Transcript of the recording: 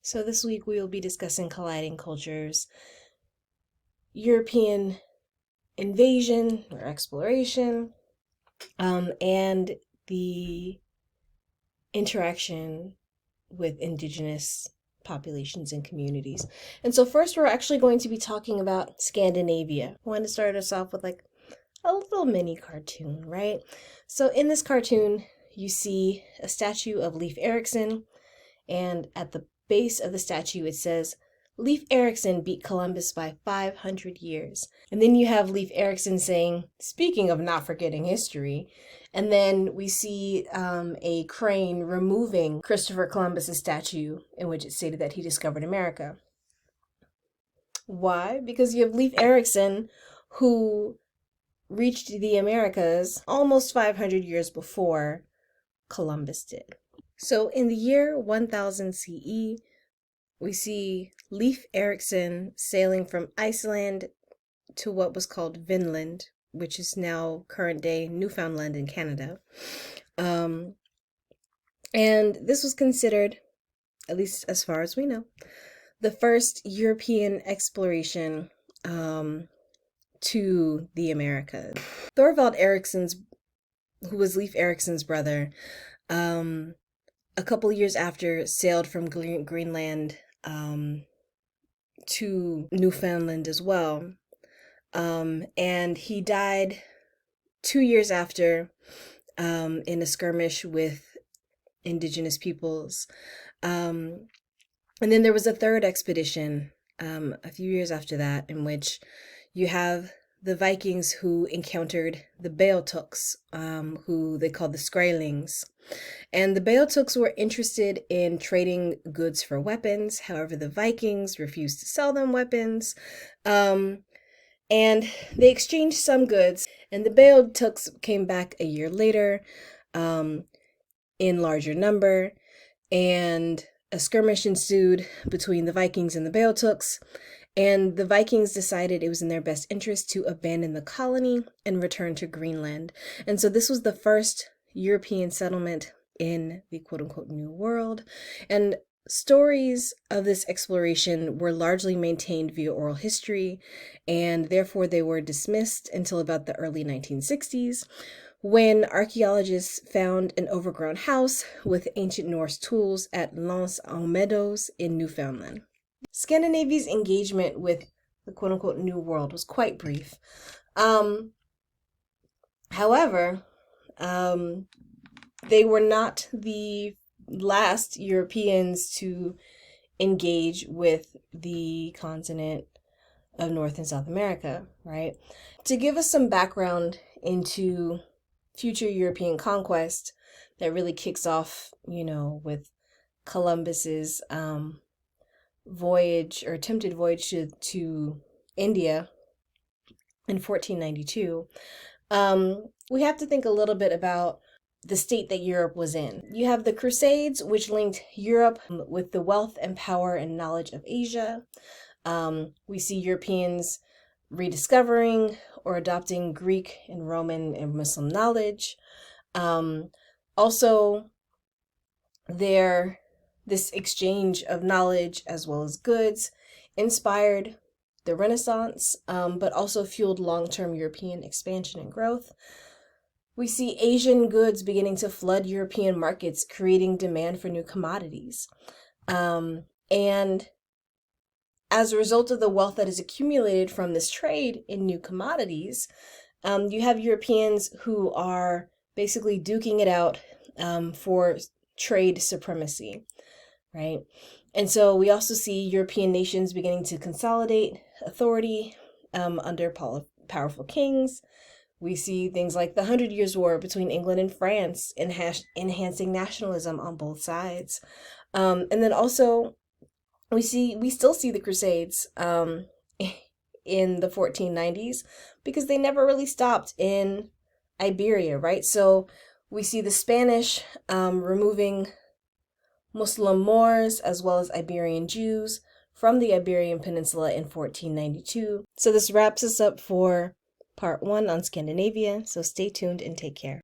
So this week we will be discussing colliding cultures, European invasion or exploration, and the interaction with indigenous populations and communities. And so first we're actually going to be talking about Scandinavia. I want to start us off with like a little mini cartoon, right? So in this cartoon, you see a statue of Leif Erikson, and at the base of the statue it says, Leif Erikson beat Columbus by 500 years. And then you have Leif Erikson saying, speaking of not forgetting history, and then we see a crane removing Christopher Columbus's statue in which it stated that he discovered America. Why? Because you have Leif Erikson, who reached the Americas almost 500 years before Columbus did. So in the year 1000 CE, we see Leif Erikson sailing from Iceland to what was called Vinland, which is now current day Newfoundland in Canada. And this was considered, at least as far as we know, the first European exploration to the Americas. Thorvald Eriksson's, who was Leif Erikson's brother, a couple years after sailed from Greenland to Newfoundland as well. And he died 2 years after in a skirmish with indigenous peoples. And then there was a third expedition a few years after that, in which you have the Vikings who encountered the Beotuks, who they called the Skrælings. And the Beotuks were interested in trading goods for weapons. However, the Vikings refused to sell them weapons. And they exchanged some goods, and the Beotuks came back a year later in larger number, and a skirmish ensued between the Vikings and the Beotuks. And the Vikings decided it was in their best interest to abandon the colony and return to Greenland. And so this was the first European settlement in the quote-unquote New World. And stories of this exploration were largely maintained via oral history, and therefore they were dismissed until about the early 1960s, when archaeologists found an overgrown house with ancient Norse tools at Les Almedos in Newfoundland. Scandinavia's engagement with the quote-unquote New World was quite brief. However, they were not the last Europeans to engage with the continent of North and South America, right? To give us some background into future European conquest that really kicks off, with Columbus's voyage or attempted voyage to India in 1492, we have to think a little bit about the state that Europe was in. You have the Crusades, which linked Europe with the wealth and power and knowledge of Asia. We see Europeans rediscovering or adopting Greek and Roman and Muslim knowledge. Also, this exchange of knowledge as well as goods inspired the Renaissance, but also fueled long-term European expansion and growth. We see Asian goods beginning to flood European markets, creating demand for new commodities. And as a result of the wealth that is accumulated from this trade in new commodities, you have Europeans who are basically duking it out for trade supremacy, right? And so we also see European nations beginning to consolidate authority under powerful kings. We see things like the 100 Years' War between England and France, enhancing nationalism on both sides. And then also, we still see the Crusades in the 1490s, because they never really stopped in Iberia, right? So we see the Spanish removing Muslim Moors as well as Iberian Jews from the Iberian Peninsula in 1492. So this wraps us up for part 1 on Scandinavia, so stay tuned and take care.